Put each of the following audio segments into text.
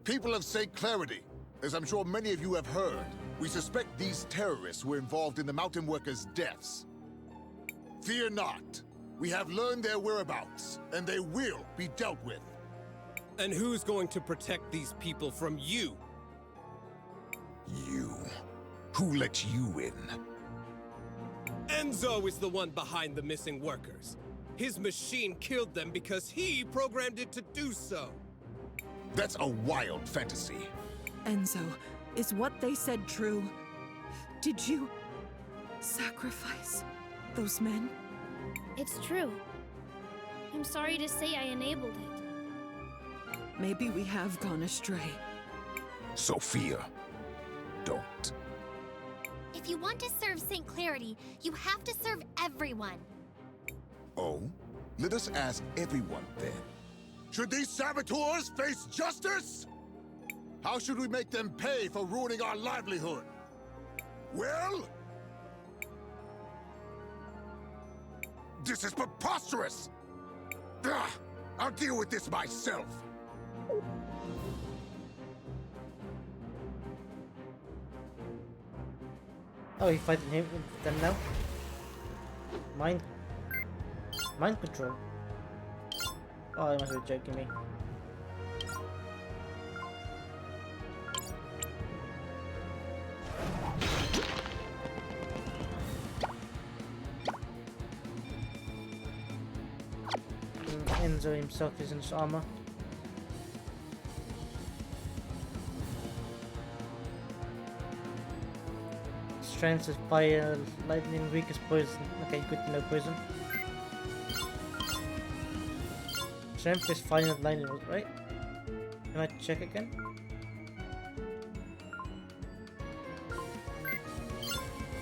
People of St. Clarity, as I'm sure many of you have heard, we suspect these terrorists were involved in the mountain workers' deaths. Fear not. We have learned their whereabouts, and they will be dealt with. And who's going to protect these people from you? You. Who let you in? Enzo is the one behind the missing workers. His machine killed them because he programmed it to do so. That's a wild fantasy. Enzo, is what they said true? Did you sacrifice those men? It's true. I'm sorry to say I enabled it. Maybe we have gone astray. Sophia, don't. If you want to serve St. Clarity, you have to serve everyone. Oh? Let us ask everyone then. Should these saboteurs face justice? How should we make them pay for ruining our livelihood? Well? This is preposterous! Ugh, I'll deal with this myself. Oh, he fighting him with them now? Mind control. Oh, he must be joking me. Enzo himself is in his armor. Strength is fire, lightning, weak is poison. Okay, good to know poison. Strength is fire and lightning, right? Can I check again?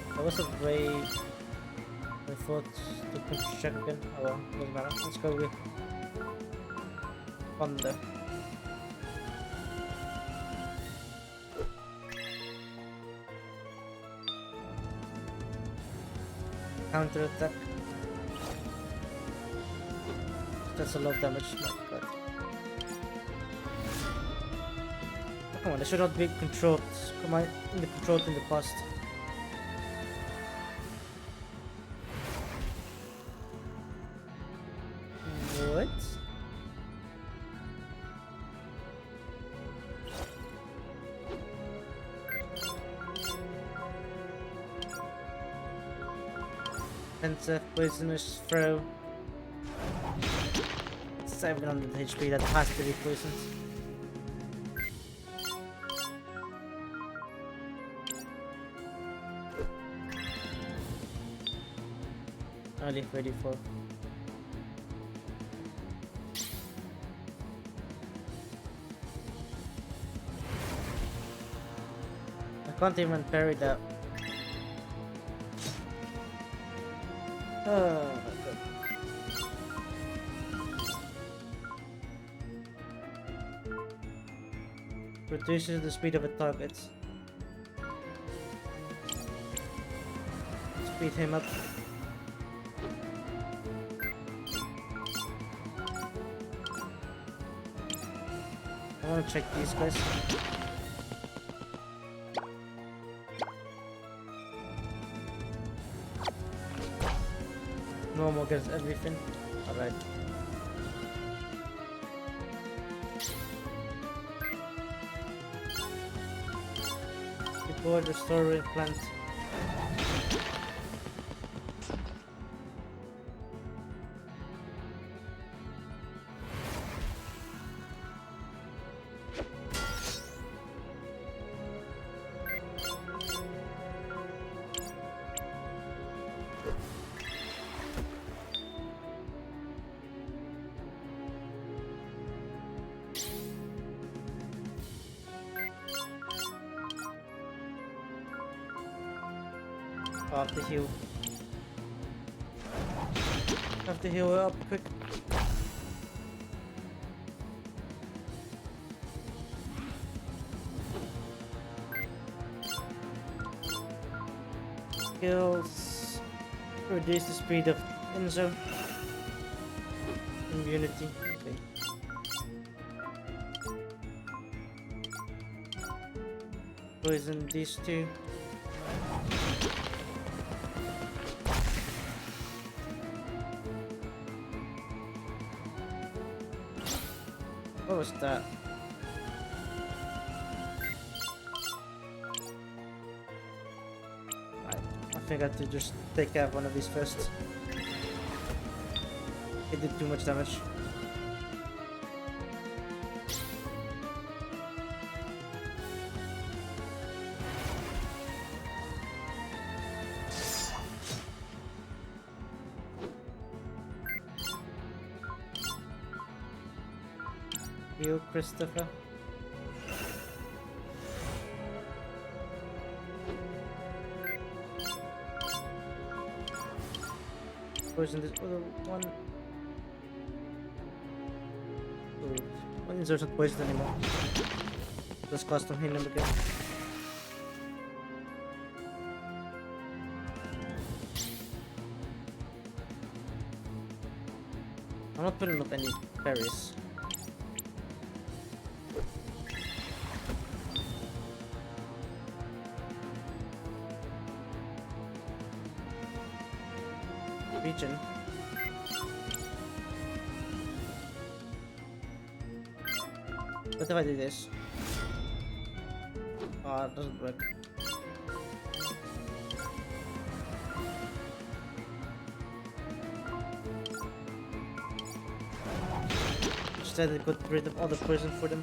That was a way I thought to check again. Oh well, doesn't matter. Let's go with Thunder. Counter attack. That's a lot of damage. My god. Come on, they should not be controlled. Come on, controlled in the past. What? Defensive poisonous throw. 700 HP, that has to be poisoned. Only 34. I can't even parry that. Oh my god. Reduces the speed of a target. Speed him up. I want to check these guys. Normal gets everything. Alright. Before the story plant. Have to heal. Have to heal up quick. Skills. Reduce the speed of Enzo. Immunity. Okay. Poison these two. What was that? I think I have to just take out one of these first. It did too much damage. You, Christopher. Poison this other one. Good. One is not poisoned anymore. Just custom heal him again. I'm not putting up any parries. Region. What if I do this? Oh, it doesn't work. Instead I got rid of all the poison for them.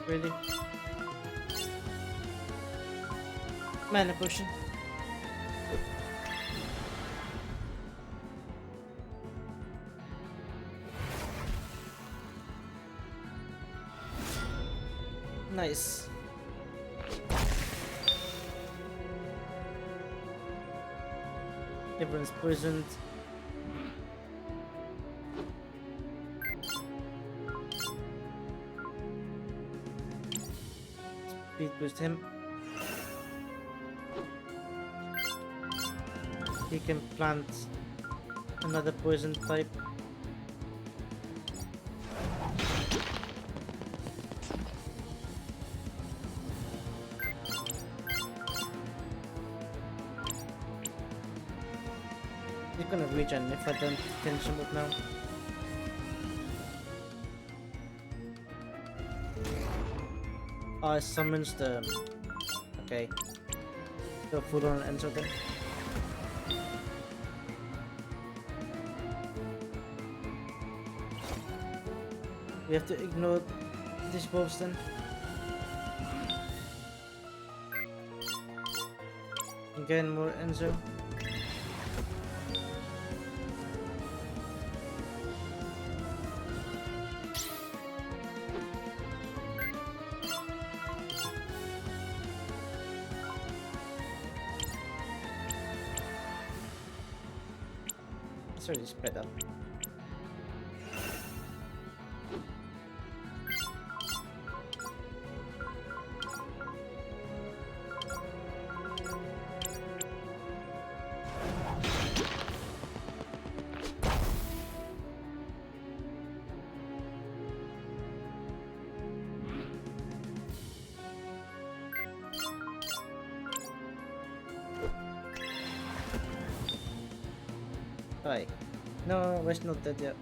Really? Mana potion. Nice. Everyone's poisoned. Speed boost him. He can plant another poison type. He's gonna regen if I don't finish him up now. Oh, it summons the... Okay. Go full on Enzo then. We have to ignore these wolves then. Again, more Enzo. It's already spread out. Hi. No, West not dead yet.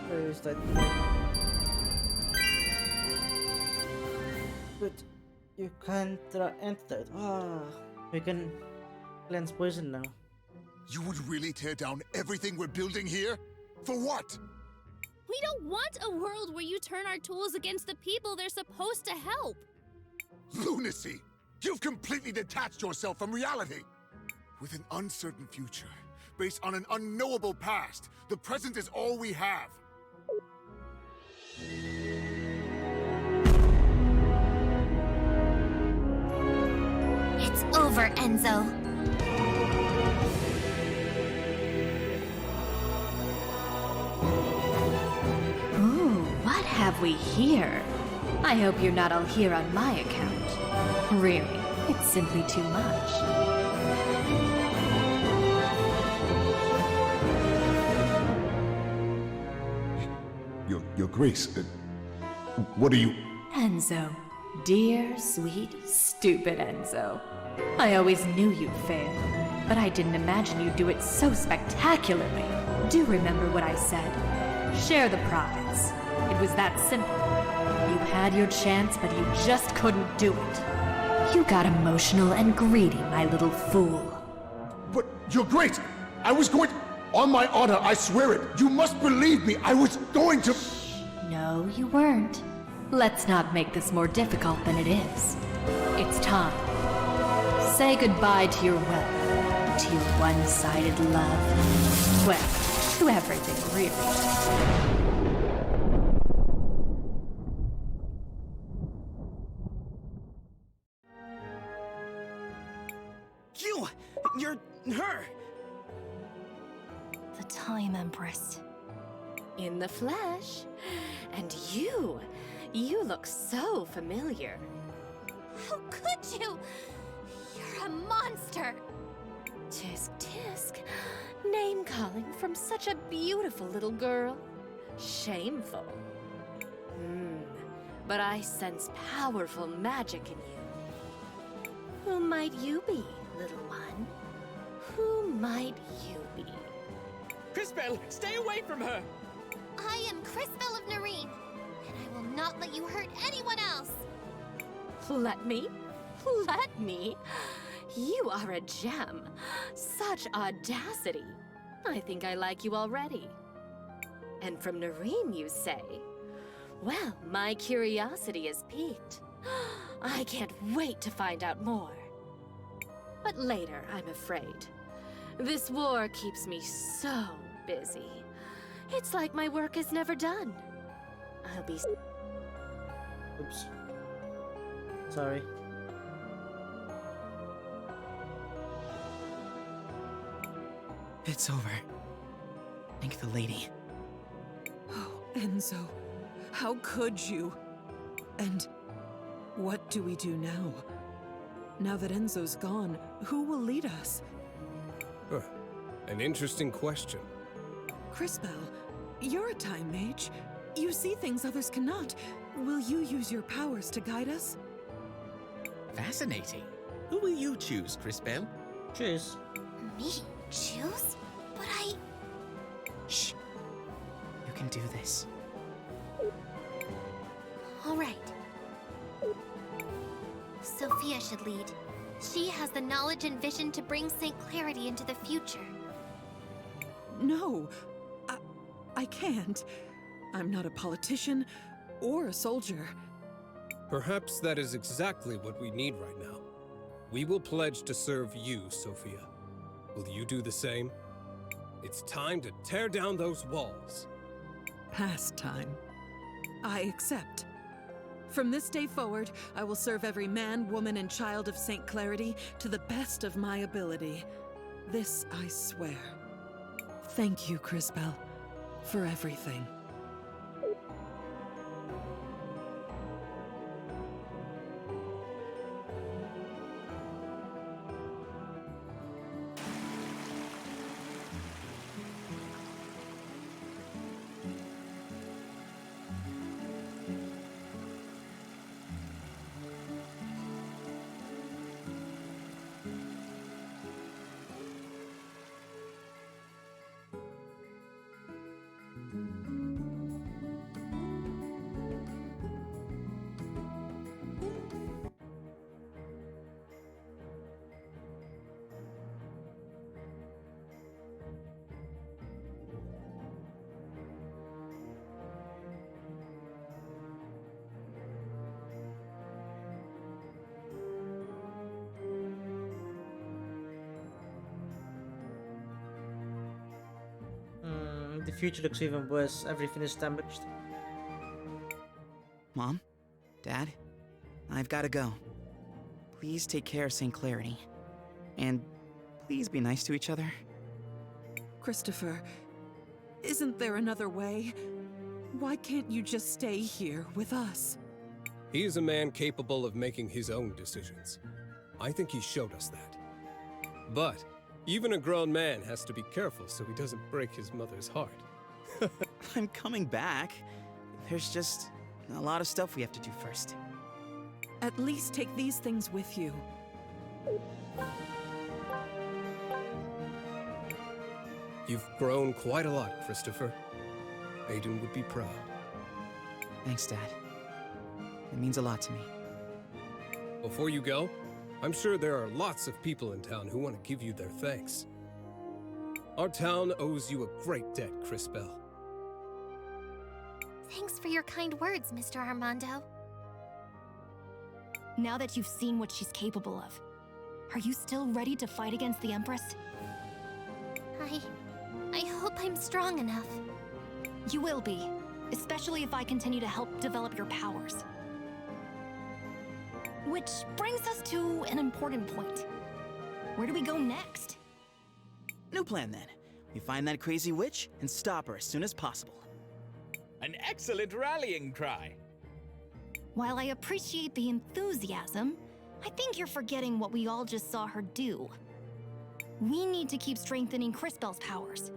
Where is that? But you can't enter it. Ah, we can cleanse poison now. You would really tear down everything we're building here? For what? We don't want a world where you turn our tools against the people they're supposed to help. Lunacy! You've completely detached yourself from reality! With an uncertain future, based on an unknowable past, the present is all we have. It's over, Enzo. Ooh, what have we here? I hope you're not all here on my account. Really, it's simply too much. Your Grace, what are you... Enzo. Dear, sweet, stupid Enzo. I always knew you'd fail, but I didn't imagine you'd do it so spectacularly. Do remember what I said. Share the profits. It was that simple. You had your chance, but you just couldn't do it. You got emotional and greedy, my little fool. But, Your Grace, I was going... On my honor, I swear it. You must believe me. I was going to... No, you weren't. Let's not make this more difficult than it is. It's time. Say goodbye to your wealth, to your one-sided love. Well, to everything, really. You're her! The Time Empress. In the flesh. And you look so familiar. How could you? You're a monster! Tisk tisk. Name-calling from such a beautiful little girl. Shameful. But I sense powerful magic in you. Who might you be, little one? Who might you be? Crisbell, stay away from her! I am Crisbell of Nareen, and I will not let you hurt anyone else! Let me? Let me? You are a gem. Such audacity. I think I like you already. And from Nareen, you say? Well, my curiosity is piqued. I can't wait to find out more. But later, I'm afraid. This war keeps me so busy. It's like my work is never done. I'll be... Oops. Sorry. It's over. Thank the lady. Oh, Enzo. How could you? And what do we do now? Now that Enzo's gone, who will lead us? An interesting question. Crisbell, you're a time mage. You see things others cannot. Will you use your powers to guide us? Fascinating. Who will you choose, Crisbell? Cheers. Me? Choose? But I... Shh. You can do this. All right. Sophia should lead. She has the knowledge and vision to bring St. Clarity into the future. No, I can't. I'm not a politician or a soldier. Perhaps that is exactly what we need right now. We will pledge to serve you, Sophia. Will you do the same? It's time to tear down those walls. Past time. I accept. From this day forward, I will serve every man, woman, and child of St. Clarity to the best of my ability. This I swear. Thank you, Crisbell, for everything. The future looks even worse. Everything is damaged. Mom? Dad? I've gotta go. Please take care of St. Clarity. And please be nice to each other. Christopher, isn't there another way? Why can't you just stay here with us? He is a man capable of making his own decisions. I think he showed us that. But even a grown man has to be careful so he doesn't break his mother's heart. I'm coming back. There's just a lot of stuff we have to do first. At least take these things with you. You've grown quite a lot, Christopher. Aiden would be proud. Thanks, Dad. It means a lot to me. Before you go, I'm sure there are lots of people in town who want to give you their thanks. Our town owes you a great debt, Crispell. Thanks for your kind words, Mr. Armando. Now that you've seen what she's capable of, are you still ready to fight against the Empress? I hope I'm strong enough. You will be, especially if I continue to help develop your powers. Which brings us to an important point. Where do we go next? New plan then. We find that crazy witch and stop her as soon as possible. An excellent rallying cry. While I appreciate the enthusiasm, I think you're forgetting what we all just saw her do. We need to keep strengthening Crispell's powers.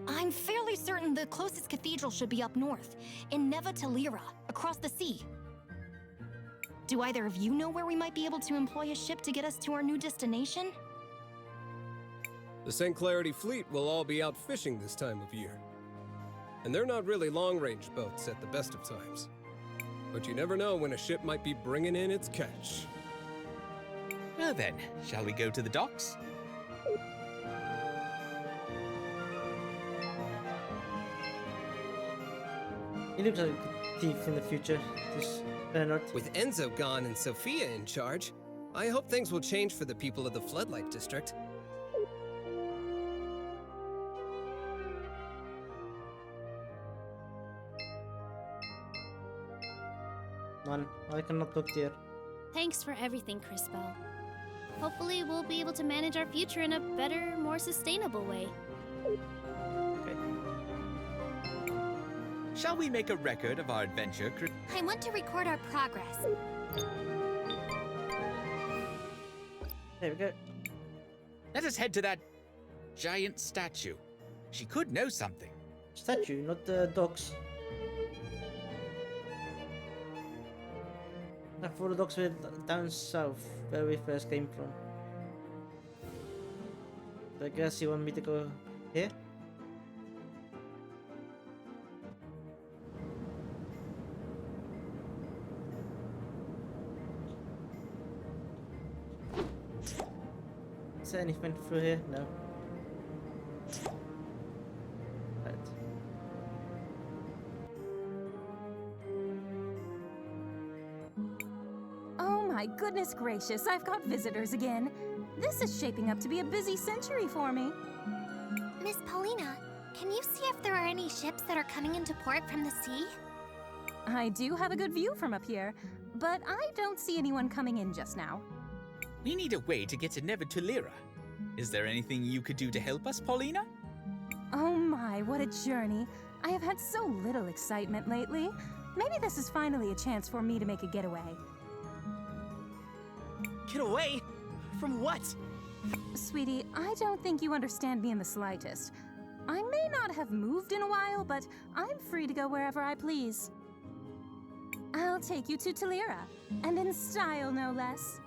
I'm fairly certain the closest cathedral should be up north, in Neva Talira, across the sea. Do either of you know where we might be able to employ a ship to get us to our new destination? The St. Clarity fleet will all be out fishing this time of year. And they're not really long-range boats at the best of times. But you never know when a ship might be bringing in its catch. Well then, shall we go to the docks? He looks like a thief in the future, this Bernard. With Enzo gone and Sophia in charge, I hope things will change for the people of the Floodlight District. Man, I cannot look there. Thanks for everything, Crispell. Hopefully, we'll be able to manage our future in a better, more sustainable way. Okay. Shall we make a record of our adventure, Cris? I want to record our progress. There we go. Let us head to that giant statue. She could know something. Statue, not the docks. I thought the docks were down south, where we first came from. So I guess you want me to go here? Is there anything through here? No. Right. Oh my goodness gracious, I've got visitors again. This is shaping up to be a busy century for me. Miss Paulina, can you see if there are any ships that are coming into port from the sea? I do have a good view from up here, but I don't see anyone coming in just now. We need a way to get to Neva Talira. Is there anything you could do to help us, Paulina? Oh my, what a journey. I have had so little excitement lately. Maybe this is finally a chance for me to make a getaway. Get away? From what? Sweetie, I don't think you understand me in the slightest. I may not have moved in a while, but I'm free to go wherever I please. I'll take you to Talira, and in style, no less.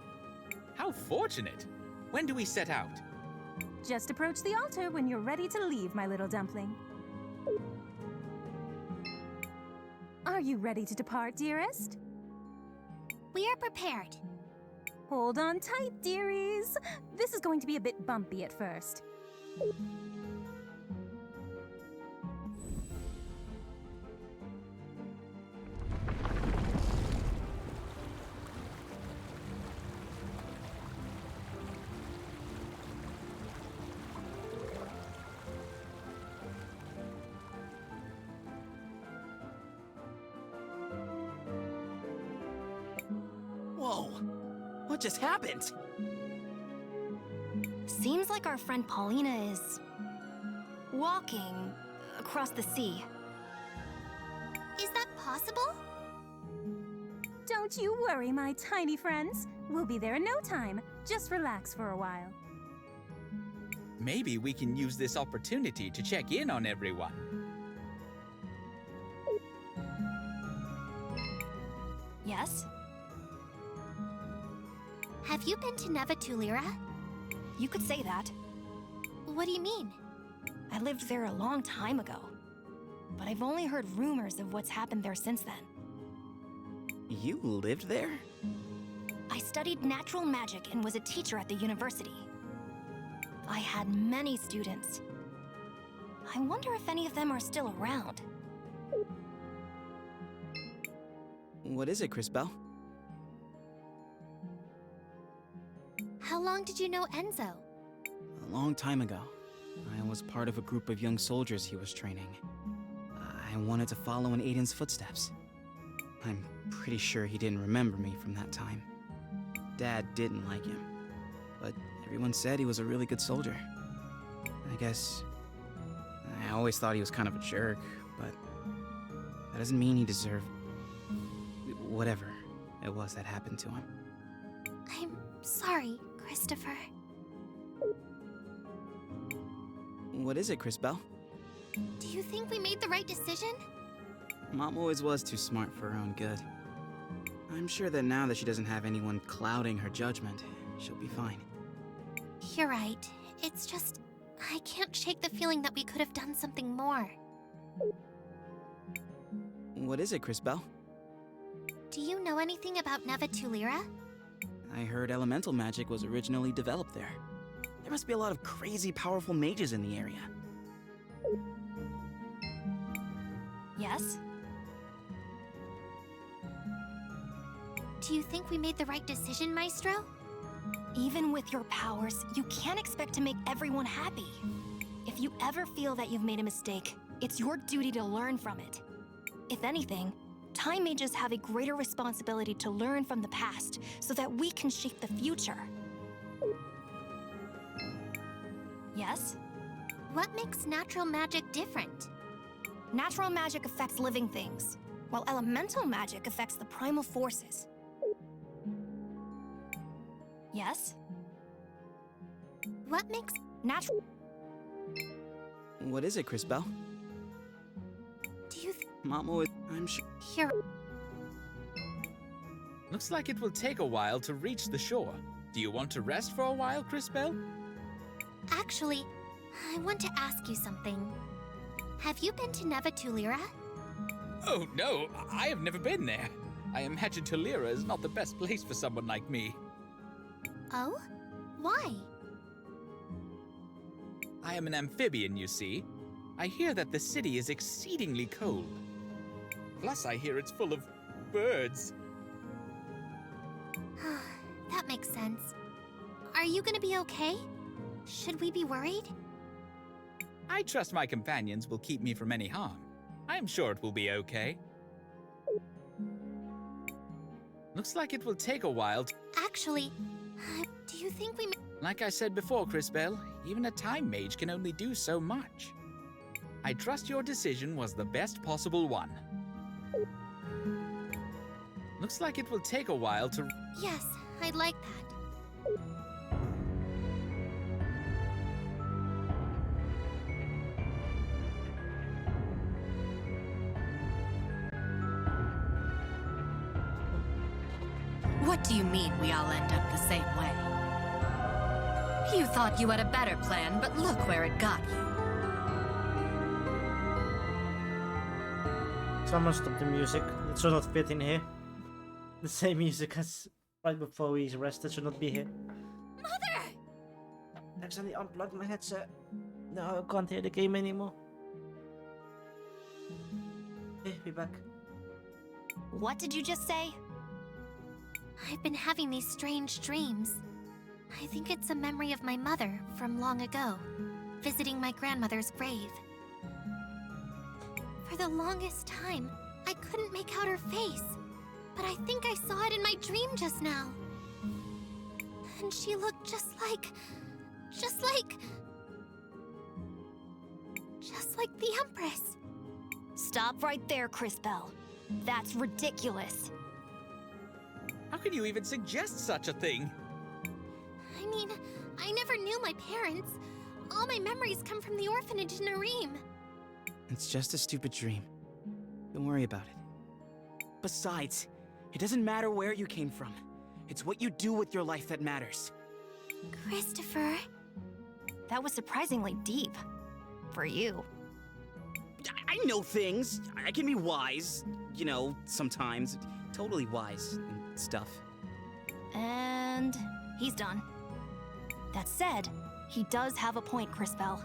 How fortunate! When do we set out? Just approach the altar when you're ready to leave, my little dumpling. Are you ready to depart, dearest? We are prepared. Hold on tight, dearies. This is going to be a bit bumpy at first. Whoa! What just happened? Seems like our friend Paulina is walking across the sea. Is that possible? Don't you worry, my tiny friends. We'll be there in no time. Just relax for a while. Maybe we can use this opportunity to check in on everyone. Yes? Have you been to Neva Tulira? You could say that. What do you mean? I lived there a long time ago. But I've only heard rumors of what's happened there since then. You lived there? I studied natural magic and was a teacher at the university. I had many students. I wonder if any of them are still around. What is it, Crisbell? How long did you know Enzo? A long time ago. I was part of a group of young soldiers he was training. I wanted to follow in Aiden's footsteps. I'm pretty sure he didn't remember me from that time. Dad didn't like him, but everyone said he was a really good soldier. I guess I always thought he was kind of a jerk, but that doesn't mean he deserved whatever it was that happened to him. I'm sorry, Christopher. What is it, Crisbell? Do you think we made the right decision? Mom always was too smart for her own good. I'm sure that now that she doesn't have anyone clouding her judgment, she'll be fine. You're right. It's just, I can't shake the feeling that we could have done something more. What is it, Crisbell? Do you know anything about Neva Tulira? I heard elemental magic was originally developed there. There must be a lot of crazy powerful mages in the area. Yes? Do you think we made the right decision, Maestro? Even with your powers, you can't expect to make everyone happy. If you ever feel that you've made a mistake, it's your duty to learn from it. If anything, time mages have a greater responsibility to learn from the past so that we can shape the future. Yes? What makes natural magic different? Natural magic affects living things, while elemental magic affects the primal forces. Yes? What makes natural... What is it, Crisbell? Do you Mom always... I'm sure... Here. Looks like it will take a while to reach the shore. Do you want to rest for a while, Crisbell? Actually, I want to ask you something. Have you been to Neva Tulira? Oh no, I have never been there. I imagine Tulira is not the best place for someone like me. Oh? Why? I am an amphibian, you see. I hear that the city is exceedingly cold. Plus, I hear it's full of birds. That makes sense. Are you gonna be okay? Should we be worried? I trust my companions will keep me from any harm. I am sure it will be okay. Looks like it will take a while to... Actually, do you think we... Like I said before, Crisbell, even a time mage can only do so much. I trust your decision was the best possible one. Looks like it will take a while to... Yes, I'd like that. What do you mean we all end up the same way? You thought you had a better plan, but look where it got you. Someone stop the music. It should not fit in here. The same music as right before we rested should not be here. Mother! I accidentally unplugged my headset. Now I can't hear the game anymore. Hey, be back. What did you just say? I've been having these strange dreams. I think it's a memory of my mother from long ago, visiting my grandmother's grave. For the longest time, I couldn't make out her face, but I think I saw it in my dream just now. And she looked just like the Empress. Stop right there, Crisbell. That's ridiculous. How can you even suggest such a thing? I mean, I never knew my parents. All my memories come from the orphanage in Nareem. It's just a stupid dream. Don't worry about it. Besides, it doesn't matter where you came from. It's what you do with your life that matters. Christopher. That was surprisingly deep. For you. I know things. I can be wise. You know, sometimes. Totally wise and stuff. And he's done. That said, he does have a point, Crisbell.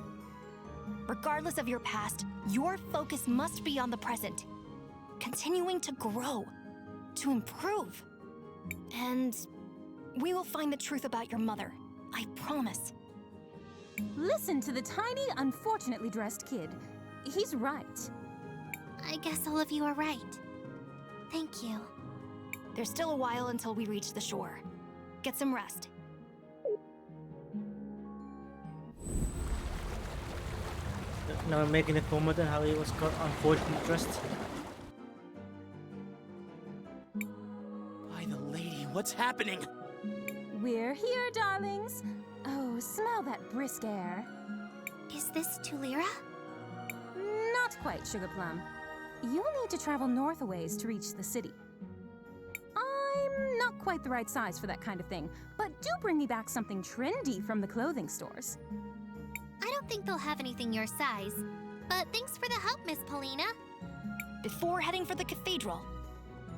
Regardless of your past, your focus must be on the present. Continuing to grow, to improve. And we will find the truth about your mother. I promise. Listen to the tiny, unfortunately dressed kid. He's right. I guess all of you are right. Thank you. There's still a while until we reach the shore. Get some rest. Now I'm making a comment on how he was caught unfortunately dressed. By the lady, what's happening? We're here, darlings. Oh, smell that brisk air. Is this Tulira? Not quite, Sugar Plum. You'll need to travel north a ways to reach the city. I'm not quite the right size for that kind of thing, but do bring me back something trendy from the clothing stores. I don't think they'll have anything your size. But thanks for the help, Miss Paulina. Before heading for the cathedral,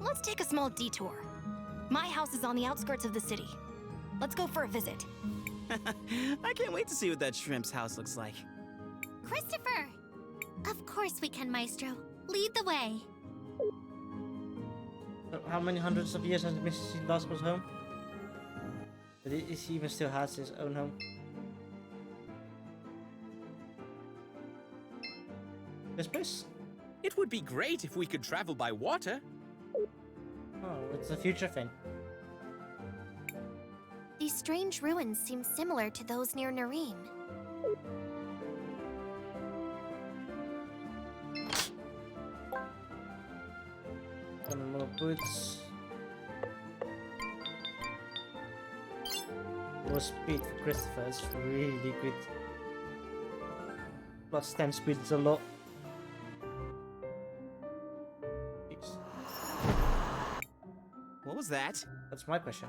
let's take a small detour. My house is on the outskirts of the city. Let's go for a visit. I can't wait to see what that shrimp's house looks like. Christopher! Of course we can, Maestro. Lead the way. How many hundreds of years has Mrs. Lasco's home? But he even still has his own home. This place? It would be great if we could travel by water. Oh, it's a future thing. These strange ruins seem similar to those near Nareem. Some more boots. More speed for Christopher, it's really good. Plus 10 speed is a lot. Jeez. What was that? That's my question.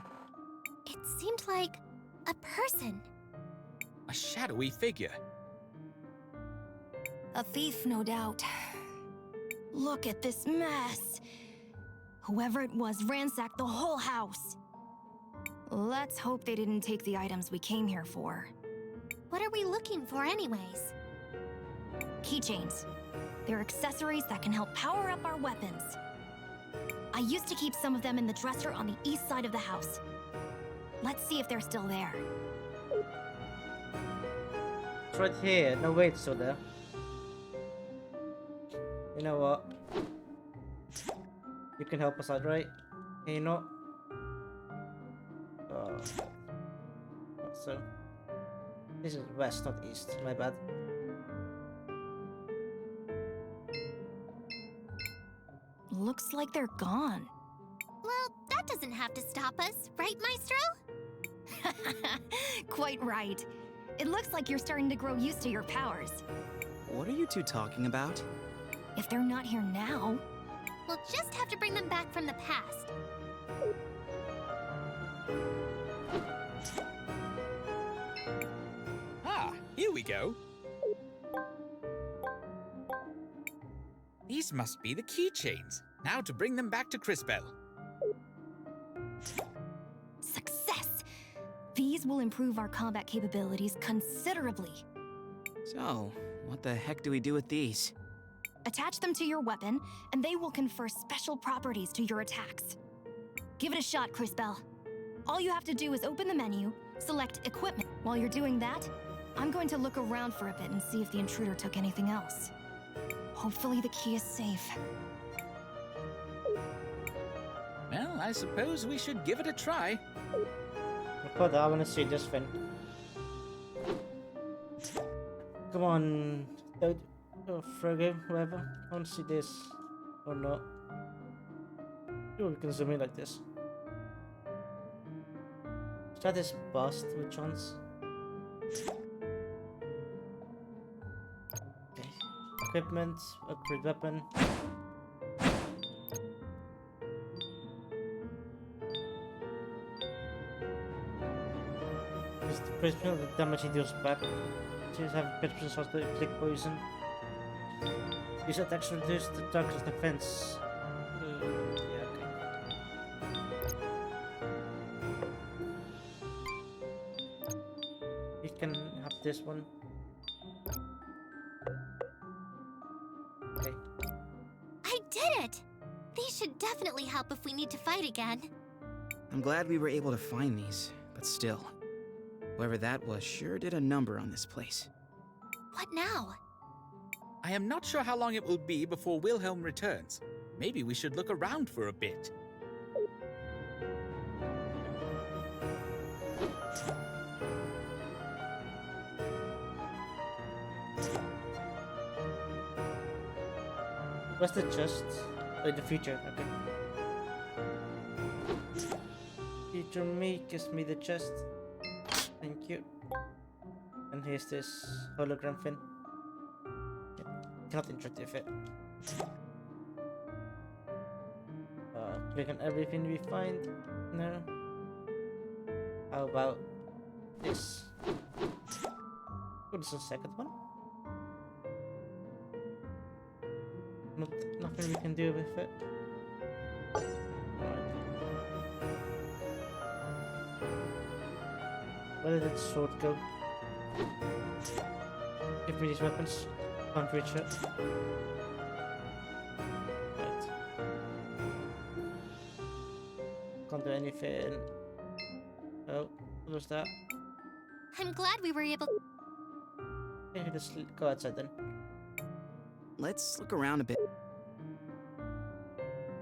It seemed like a person. A shadowy figure. A thief, no doubt. Look at this mess. Whoever it was ransacked the whole house. Let's hope they didn't take the items we came here for. What are we looking for anyways? Keychains. They're accessories that can help power up our weapons. I used to keep some of them in the dresser on the east side of the house. Let's see if they're still there. It's right here. No, wait, it's still there. You know what? You can help us out, right? Can you not? Oh. Not so. This is west, not east. My bad. Looks like they're gone. Well, that doesn't have to stop us, right, Maestro? Quite right. It looks like you're starting to grow used to your powers. What are you two talking about? If they're not here now... We'll just have to bring them back from the past. Ah, here we go. These must be the keychains. Now to bring them back to Crisbell. Success! These will improve our combat capabilities considerably. So, what the heck do we do with these? Attach them to your weapon, and they will confer special properties to your attacks. Give it a shot, Crisbell. All you have to do is open the menu, select Equipment. While you're doing that, I'm going to look around for a bit and see if the intruder took anything else. Hopefully the key is safe. Well, I suppose we should give it a try. But I want to see this thing. Come on, Frogo, whoever. I want to see this or not. Sure, we can zoom in like this. Got this bust with chance. Okay. Equipment, upgrade weapon. Just the percent of the damage he deals back. Just have 50% chance to inflict poison. These attacks reduce the target's defense. Yeah, okay. You can have this one. Okay. I did it! These should definitely help if we need to fight again. I'm glad we were able to find these, but still. Whoever that was sure did a number on this place. What now? I am not sure how long it will be before Wilhelm returns. Maybe we should look around for a bit. What's the chest? Oh, the future, okay. Future me, gives me the chest. Thank you. And here's this hologram fin. Cannot interact with it. Click on everything we find. No. How about this? What is the second one? Nothing we can do with it. Alright. Where did that sword go? Give me these weapons. Can't reach it. Right. Can't do anything. Oh, what was that? I'm glad we were able. Okay, let's go outside then. Let's look around a bit.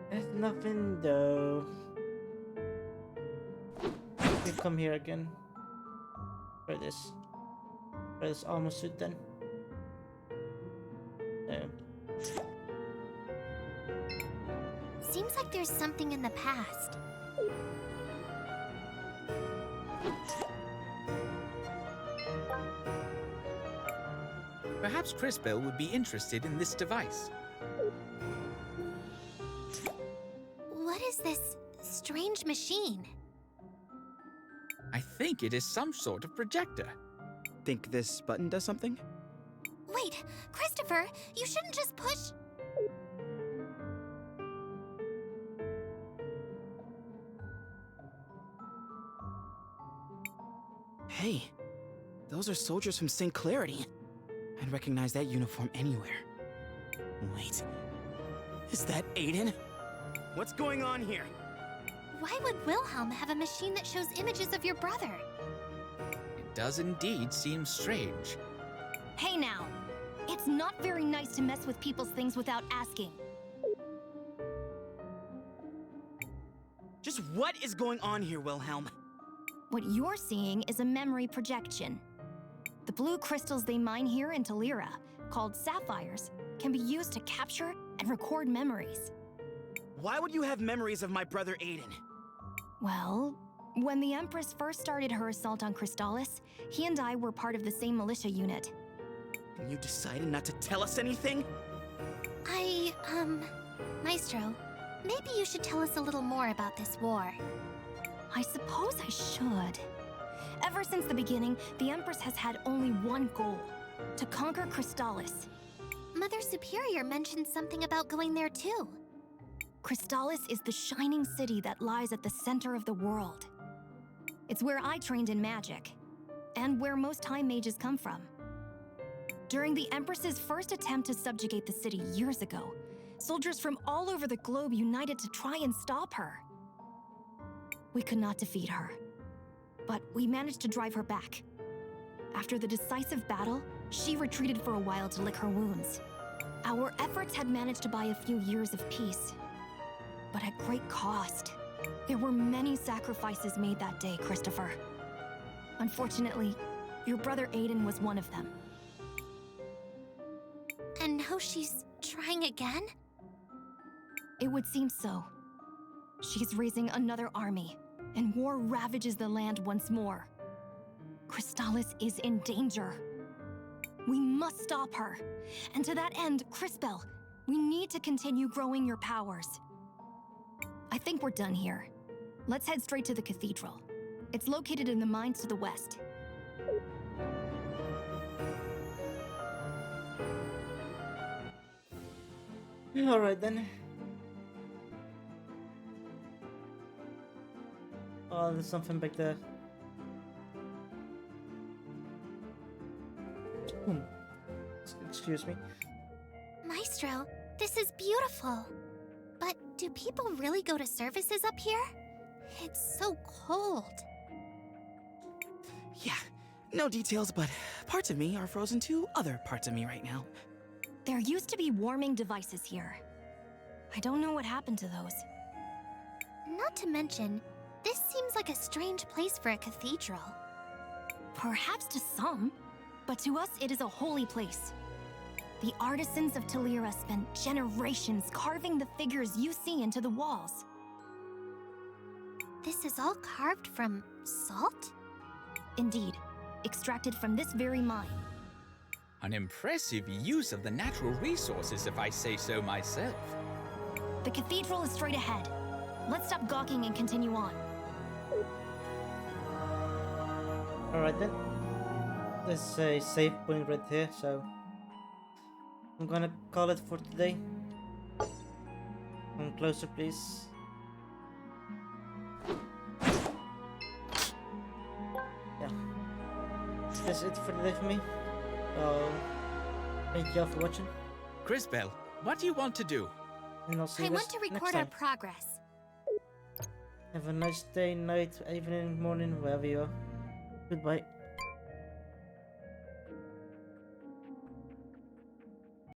There's nothing though. We come here again. Try this. Try this armor suit then. No. Seems like there's something in the past. Perhaps Crisbell would be interested in this device. What is this strange machine? I think it is some sort of projector. Think this button does something? Wait, Christopher, you shouldn't just push. Hey, those are soldiers from St. Clarity. I'd recognize that uniform anywhere. Wait, is that Aiden? What's going on here? Why would Wilhelm have a machine that shows images of your brother? It does indeed seem strange. Hey now! It's not very nice to mess with people's things without asking. Just what is going on here, Wilhelm? What you're seeing is a memory projection. The blue crystals they mine here in Talira, called sapphires, can be used to capture and record memories. Why would you have memories of my brother Aiden? Well, when the Empress first started her assault on Crystallis, he and I were part of the same militia unit. And you decided not to tell us anything? Maestro, maybe you should tell us a little more about this war. I suppose I should. Ever since the beginning, the Empress has had only one goal: to conquer Crystallis. Mother Superior mentioned something about going there too. Crystallis is the shining city that lies at the center of the world. It's where I trained in magic, and where most high mages come from. During the Empress's first attempt to subjugate the city years ago, soldiers from all over the globe united to try and stop her. We could not defeat her, but we managed to drive her back. After the decisive battle, she retreated for a while to lick her wounds. Our efforts had managed to buy a few years of peace, but at great cost. There were many sacrifices made that day, Christopher. Unfortunately, your brother Aiden was one of them. And now she's trying again? It would seem so. She's raising another army, and war ravages the land once more. Crystallis is in danger. We must stop her. And to that end, Crisbel, we need to continue growing your powers. I think we're done here. Let's head straight to the cathedral. It's located in the mines to the west. Alright then. Oh, there's something back there. Excuse me. Maestro, this is beautiful. But do people really go to services up here? It's so cold. Yeah, no details, but parts of me are frozen to other parts of me right now. There used to be warming devices here. I don't know what happened to those. Not to mention, this seems like a strange place for a cathedral. Perhaps to some, but to us it is a holy place. The artisans of Talira spent generations carving the figures you see into the walls. This is all carved from salt? Indeed, extracted from this very mine. An impressive use of the natural resources, if I say so myself. The cathedral is straight ahead. Let's stop gawking and continue on. Alright then. There's a save point right here, so I'm gonna call it for today. Come closer, please. Yeah. That's it for today for me. Thank you all for watching. Crisbel, what do you want to do? And I'll see I you want guys to next record our time. progress. Have a nice day, night, evening, morning, wherever you are. Goodbye.